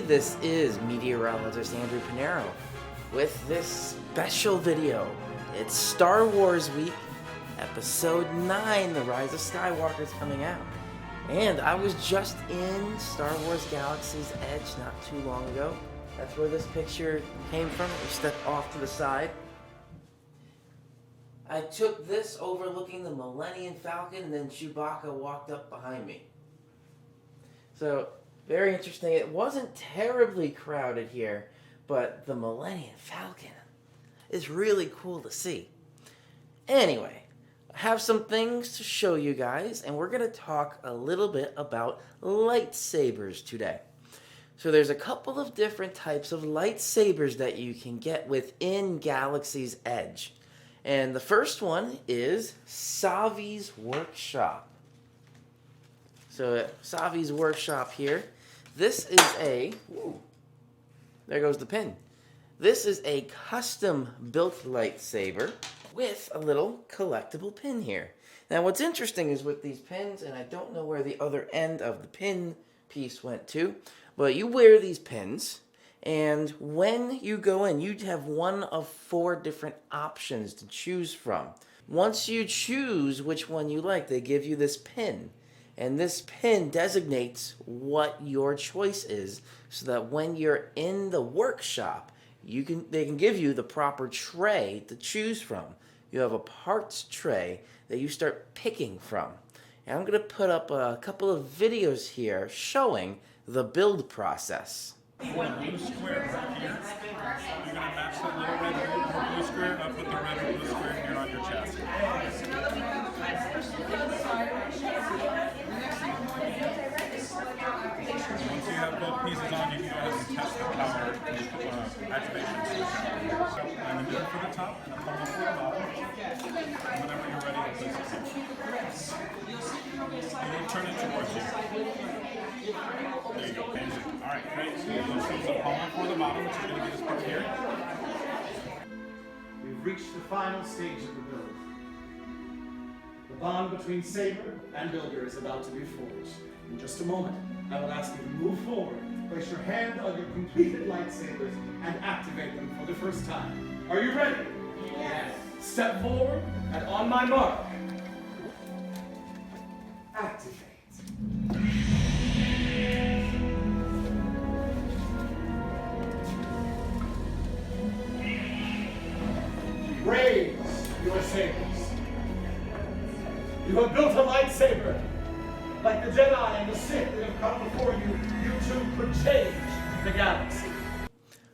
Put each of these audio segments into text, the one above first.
this is meteorologist Andrew Pinero with this special video. It's Star Wars Week, Episode 9, The Rise of Skywalker is coming out. And I was just in Star Wars Galaxy's Edge not too long ago. That's where this picture came from. We step off to the side. I took this overlooking the Millennium Falcon, and then Chewbacca walked up behind me. So, very interesting. It wasn't terribly crowded here, but the Millennium Falcon is really cool to see. Anyway, I have some things to show you guys, and we're going to talk a little bit about lightsabers today. So there's a couple of different types of lightsabers that you can get within Galaxy's Edge. And the first one is Savi's Workshop. So at Savi's Workshop here, this is a, there goes the pin. This is a custom built lightsaber with a little collectible pin here. Now what's interesting is with these pins, and I don't know where the other end of the pin piece went to, but you wear these pins, and when you go in, you have one of 4 different options to choose from. Once you choose which one you like, they give you this pin. And this pin designates what your choice is, so that when you're in the workshop, they can give you the proper tray to choose from. You have a parts tray that you start picking from. And I'm going to put up a couple of videos here showing the build process. On the square right here, you're going to match that little red or blue square up with the red or blue square here on your chest. Once you have both pieces on, you can go ahead and test the power activation switch. So I'm going to do it for the top and I'm going for the bottom. Whenever you're ready to place it here. And then turn it towards you. There you go, amazing. Alright, great. So you're going to choose the power for the bottom, which is going to be this part here. We've reached the final stage of the build. The bond between Saber and Builder is about to be forged. In just a moment, I will ask you to move forward, place your hand on your completed lightsabers, and activate them for the first time. Are you ready? Yes. Step forward, and on my mark, activate. Raise your sabers. You have built a lightsaber. Like the Jedi and the Sith that have come before you, you too could change the galaxy.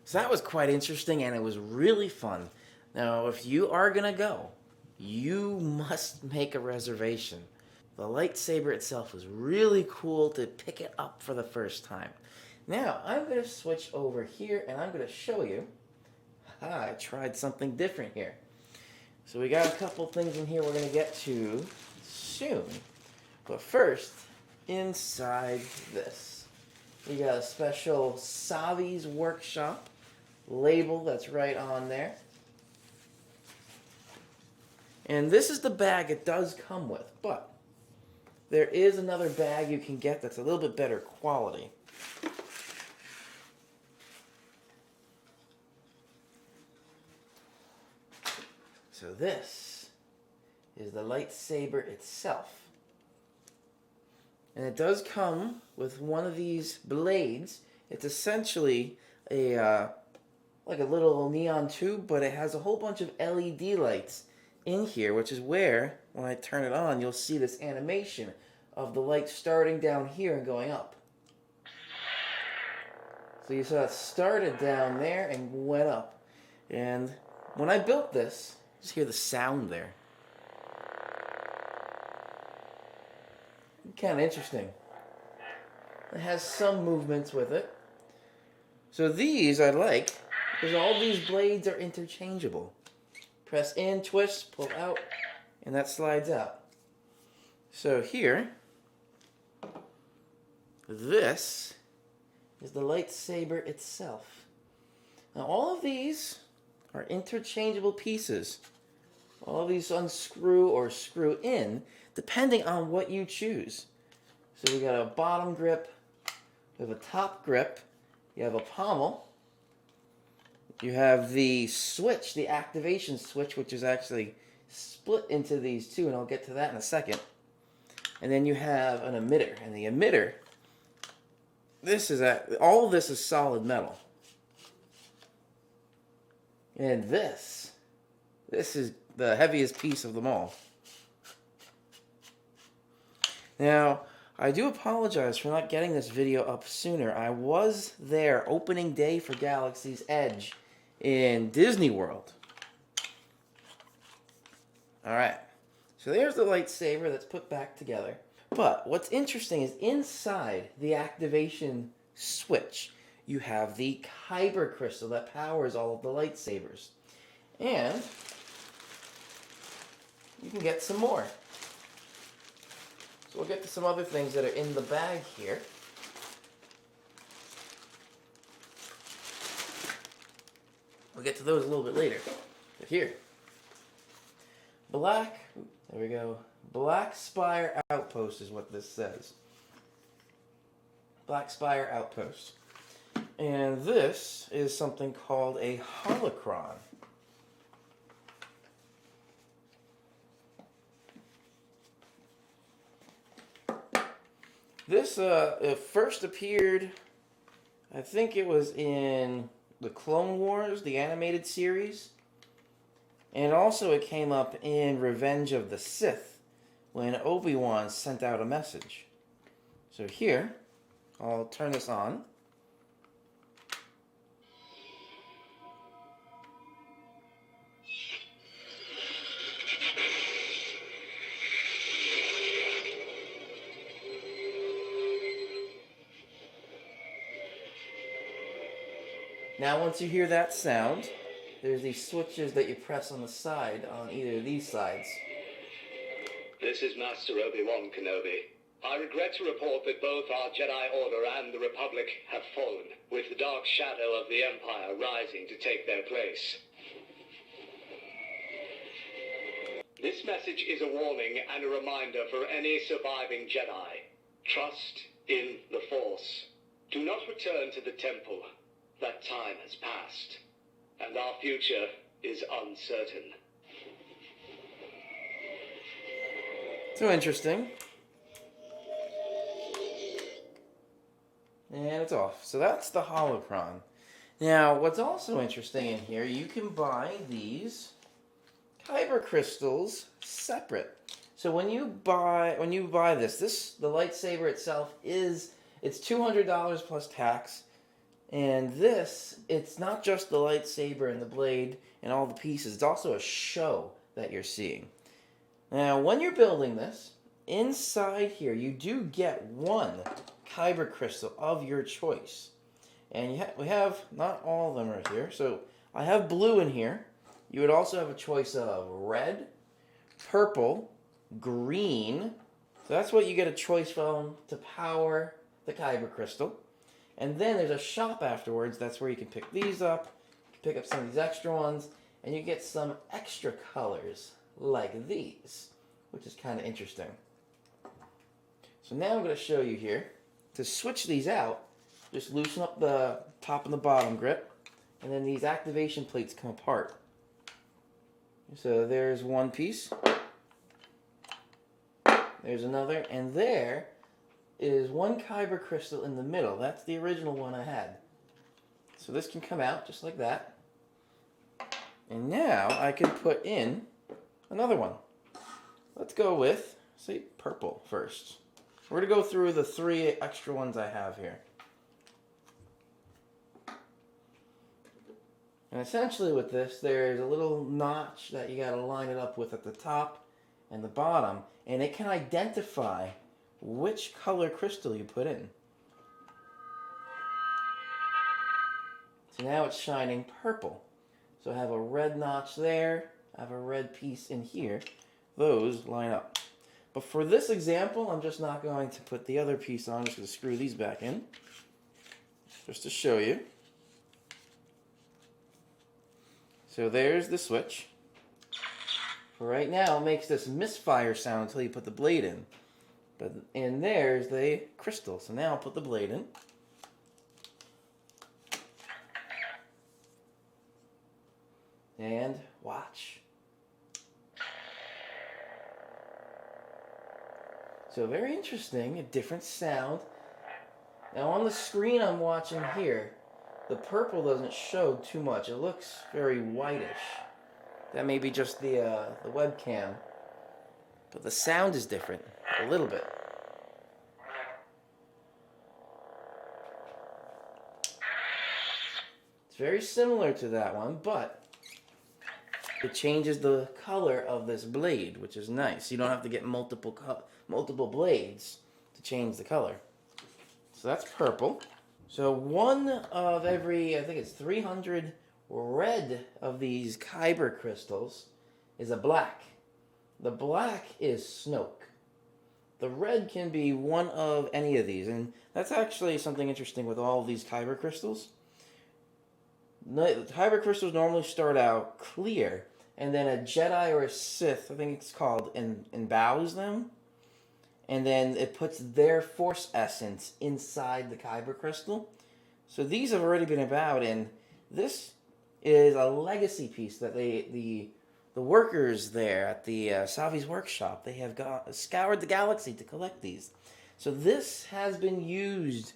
So that was quite interesting, and it was really fun. Now, if you are going to go, you must make a reservation. The lightsaber itself was really cool to pick it up for the first time. Now, I'm going to switch over here, and I'm going to show you. I tried something different here. So we got a couple things in here we're going to get to soon. But first, inside this, we got a special Savi's Workshop label that's right on there. And this is the bag it does come with, but there is another bag you can get that's a little bit better quality. So this is the lightsaber itself. And it does come with one of these blades. It's essentially a like a little neon tube, but it has a whole bunch of LED lights in here, which is where, when I turn it on, you'll see this animation of the light starting down here and going up. So you saw it started down there and went up. And when I built this, just hear the sound there. Kind of interesting. It has some movements with it. So these I like because all these blades are interchangeable. Press in, twist, pull out, and that slides out. So here, this is the lightsaber itself. Now all of these are interchangeable pieces. All of these unscrew or screw in depending on what you choose. So we got a bottom grip, we have a top grip, You have a pommel. You have the switch, the activation switch, which is actually split into these two, and I'll get to that in a second. And then you have an emitter, and the emitter, all of this is solid metal. And this is the heaviest piece of them all. Now, I do apologize for not getting this video up sooner. I was there opening day for Galaxy's Edge in Disney World. Alright, so there's the lightsaber that's put back together. But what's interesting is inside the activation switch, you have the Kyber crystal that powers all of the lightsabers. And you can get some more. So we'll get to some other things that are in the bag here. We'll get to those a little bit later. But here. There we go. Black Spire Outpost is what this says. Black Spire Outpost. And this is something called a holocron. This it first appeared, I think it was in the Clone Wars, the animated series. And also it came up in Revenge of the Sith, when Obi-Wan sent out a message. So here, I'll turn this on. Now once you hear that sound, there's these switches that you press on the side, on either of these sides. This is Master Obi-Wan Kenobi. I regret to report that both our Jedi Order and the Republic have fallen, with the dark shadow of the Empire rising to take their place. This message is a warning and a reminder for any surviving Jedi. Trust in the Force. Do not return to the Temple. That time has passed, and our future is uncertain. So interesting. And it's off. So that's the holocron. Now, what's also interesting in here, you can buy these Kyber crystals separate. So when you buy this, the lightsaber itself it's $200 plus tax. And this, it's not just the lightsaber and the blade and all the pieces, it's also a show that you're seeing. Now, when you're building this, inside here, you do get one Kyber crystal of your choice. And we have, not all of them right here, so I have blue in here. You would also have a choice of red, purple, green. So that's what you get a choice from to power the Kyber crystal. And then there's a shop afterwards. That's where you can pick these up, pick up some of these extra ones, and you get some extra colors like these, which is kind of interesting. So now I'm going to show you here. To switch these out, just loosen up the top and the bottom grip, and then these activation plates come apart. So there's one piece. There's another, and there is one Kyber crystal in the middle. That's the original one I had. So this can come out just like that. And now I can put in another one. Let's go with, say, purple first. We're going to go through the 3 extra ones I have here. And essentially with this, there's a little notch that you got to line it up with at the top and the bottom. And it can identify which color crystal you put in. So now it's shining purple. So I have a red notch there, I have a red piece in here. Those line up. But for this example, I'm just not going to put the other piece on. I'm just going to screw these back in, just to show you. So there's the switch. For right now, it makes this misfire sound until you put the blade in. But in there's the crystal. So now I'll put the blade in. And watch. So very interesting, a different sound. Now on the screen I'm watching here, the purple doesn't show too much. It looks very whitish. That may be just the webcam. But the sound is different, a little bit. It's very similar to that one, but it changes the color of this blade, which is nice. You don't have to get multiple blades to change the color. So that's purple. So one of every, I think it's 300 red of these Kyber crystals is a black. The black is Snoke. The red can be one of any of these, and that's actually something interesting with all of these Kyber crystals. The Kyber crystals normally start out clear, and then a Jedi or a Sith, I think it's called, embows them, and then it puts their Force essence inside the Kyber crystal. So these have already been embowered, and this is a legacy piece that the workers there at the Savi's workshop, they have scoured the galaxy to collect these. So this has been used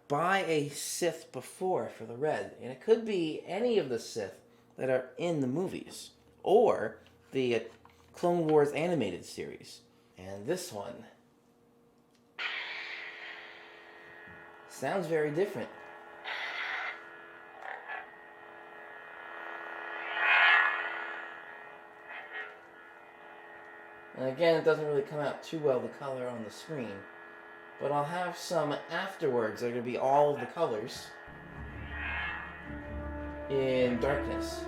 by a Sith before for the red, and it could be any of the Sith that are in the movies or the Clone Wars animated series. And this one sounds very different. And again, it doesn't really come out too well, the color on the screen. But I'll have some afterwards. They're going to be all of the colors in darkness.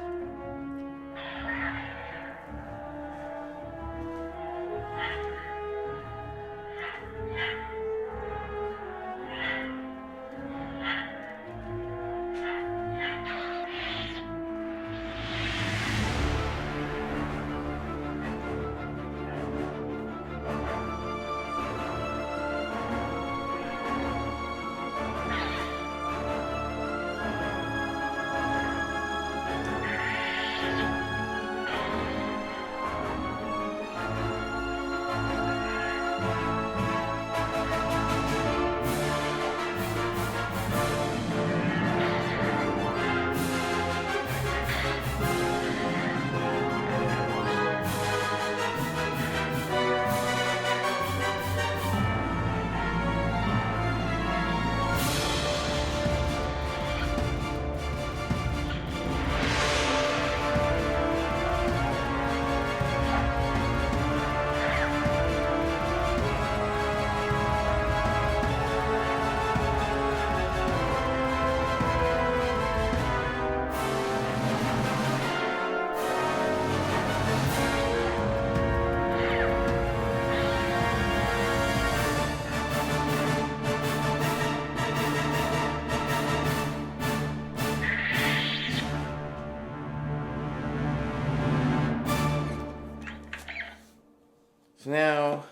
So now,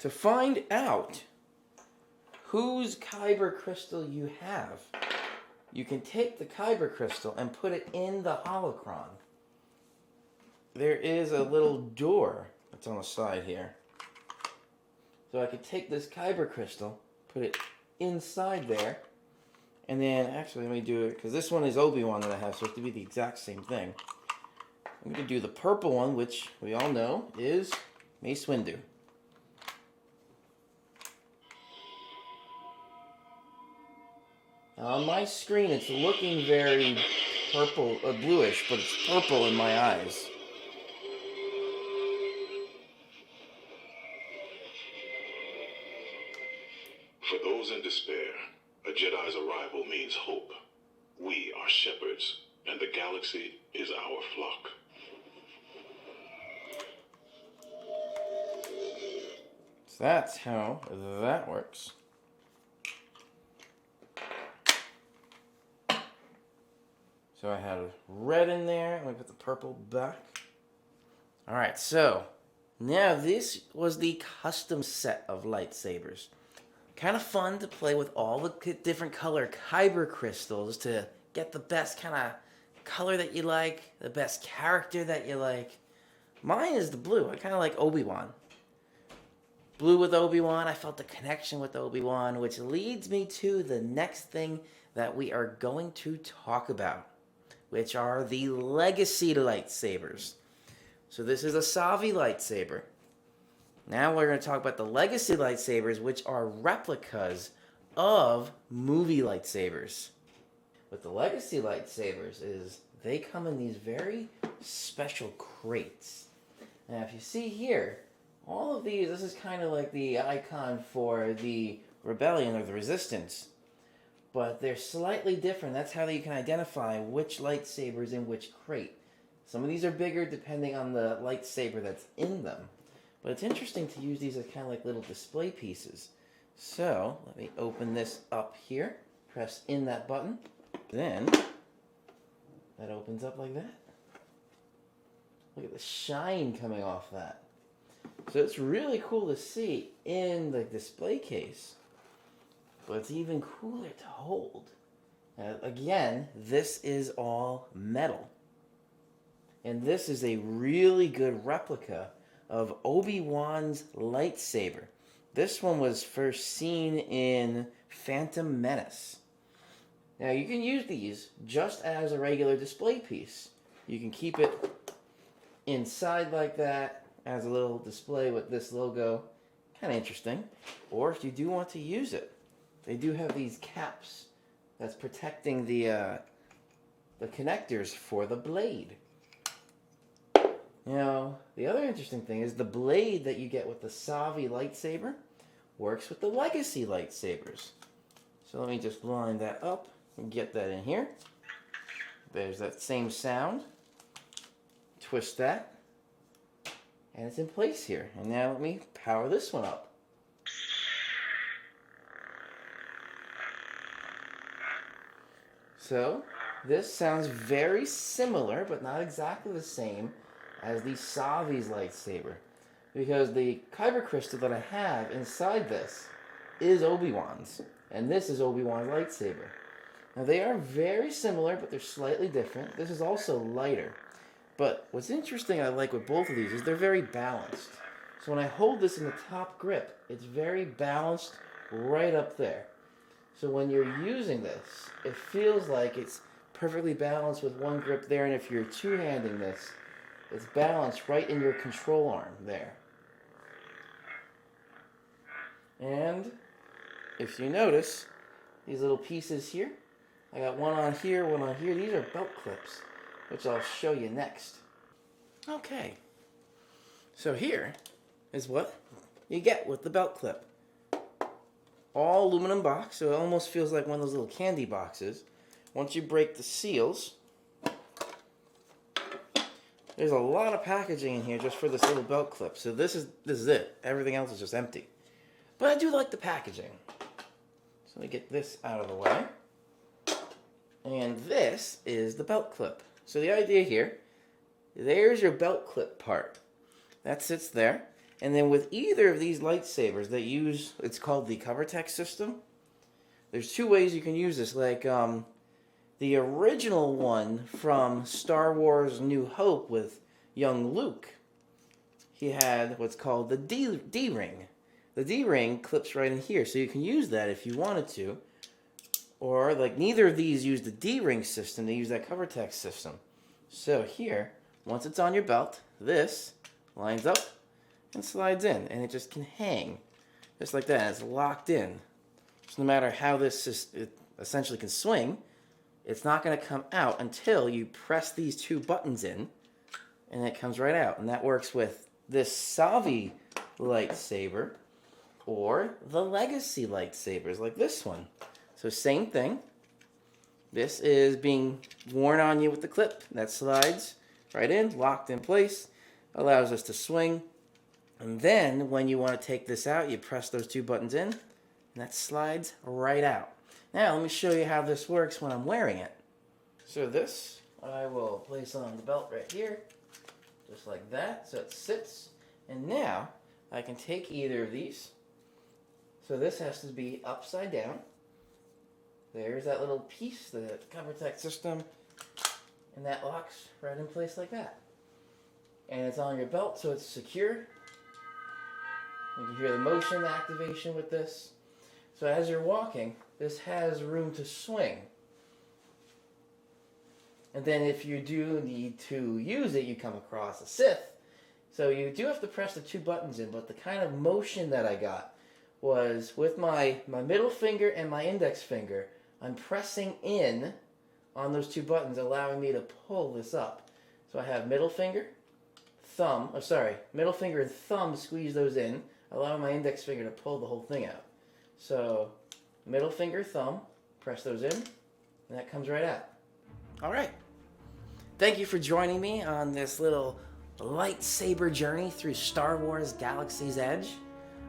to find out whose Kyber crystal you have, you can take the Kyber crystal and put it in the holocron. There is a little door that's on the side here. So I could take this Kyber crystal, put it inside there, and then, actually let me do it, because this one is Obi-Wan that I have, so it has to be the exact same thing. I'm going to do the purple one, which we all know is Mace Windu. Now on my screen, it's looking very purple, bluish, but it's purple in my eyes. For those in despair, a Jedi's arrival means hope. We are shepherds, and the galaxy is our flock. So that's how that works. So I had red in there. Let me put the purple back. Alright, so now this was the custom set of lightsabers. Kind of fun to play with all the different color Kyber crystals to get the best kind of color that you like, the best character that you like. Mine is the blue. I kind of like Obi-Wan. Blue with Obi-Wan. I felt the connection with Obi-Wan, which leads me to the next thing that we are going to talk about, which are the Legacy lightsabers. So this is a Savi lightsaber. Now we're going to talk about the Legacy lightsabers, which are replicas of movie lightsabers. What the Legacy lightsabers is, they come in these very special crates. Now if you see here, all of these, this is kind of like the icon for the Rebellion or the Resistance. But they're slightly different. That's how you can identify which lightsaber is in which crate. Some of these are bigger depending on the lightsaber that's in them. But it's interesting to use these as kind of like little display pieces. So, let me open this up here. Press in that button. Then, that opens up like that. Look at the shine coming off that. So it's really cool to see in the display case. But it's even cooler to hold. Again, this is all metal. And this is a really good replica of Obi-Wan's lightsaber. This one was first seen in Phantom Menace. Now you can use these just as a regular display piece. You can keep it inside like that as a little display with this logo. Kind of interesting. Or if you do want to use it, they do have these caps that's protecting the connectors for the blade. Now, the other interesting thing is the blade that you get with the Savi lightsaber works with the Legacy lightsabers. So let me just line that up and get that in here. There's that same sound. Twist that. And it's in place here. And now let me power this one up. So, this sounds very similar, but not exactly the same as the Savi's lightsaber. Because the kyber crystal that I have inside this is Obi-Wan's. And this is Obi-Wan's lightsaber. Now they are very similar, but they're slightly different. This is also lighter. But what's interesting I like with both of these is they're very balanced. So when I hold this in the top grip, it's very balanced right up there. So when you're using this, it feels like it's perfectly balanced with one grip there, and if you're two-handing this, it's balanced right in your control arm there. And if you notice, these little pieces here, I got one on here, one on here. These are belt clips, which I'll show you next. Okay, so here is what you get with the belt clip. All aluminum box, so it almost feels like one of those little candy boxes. Once you break the seals, there's a lot of packaging in here just for this little belt clip. So this is it. Everything else is just empty. But I do like the packaging. So let me get this out of the way. And this is the belt clip. So the idea here, there's your belt clip part. That sits there. And then with either of these lightsabers that use, it's called the cover text system. There's two ways you can use this. Like the original one from Star Wars New Hope with young Luke. He had what's called the D-ring. The D-ring clips right in here, so you can use that if you wanted to. Or, like, neither of these use the D-ring system, they use that cover text system. So here, once it's on your belt, this lines up and slides in, and it just can hang. Just like that, it's locked in. So no matter how it essentially can swing, it's not going to come out until you press these two buttons in, and it comes right out. And that works with this Savi lightsaber, or the Legacy lightsabers, like this one. So same thing. This is being worn on you with the clip. That slides right in, locked in place, allows us to swing. And then when you want to take this out, you press those two buttons in, and that slides right out. Now let me show you how this works when I'm wearing it. So this, I will place on the belt right here, just like that, so it sits. And now I can take either of these. So this has to be upside down. There's that little piece, the cover text system. And that locks right in place like that. And it's on your belt, so it's secure. You can hear the motion activation with this. So as you're walking, this has room to swing. And then if you do need to use it, you come across a Sith. So you do have to press the 2 buttons in, but the kind of motion that I got was with my middle finger and my index finger, I'm pressing in on those 2 buttons, allowing me to pull this up. So I have middle finger, middle finger and thumb, squeeze those in, allowing my index finger to pull the whole thing out. So middle finger, thumb, press those in, and that comes right out. All right. Thank you for joining me on this little lightsaber journey through Star Wars Galaxy's Edge.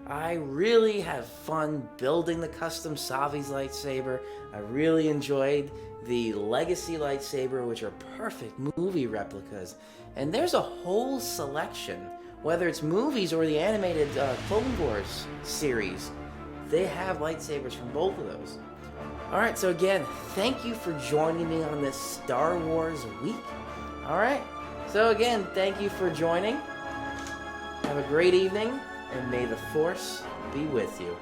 I really have fun building the custom Savi's lightsaber. I really enjoyed the Legacy lightsaber, which are perfect movie replicas. And there's a whole selection, whether it's movies or the animated Clone Wars series. They have lightsabers from both of those. Alright, so again, thank you for joining me on this Star Wars week. Alright, so again, thank you for joining. Have a great evening, and may the Force be with you.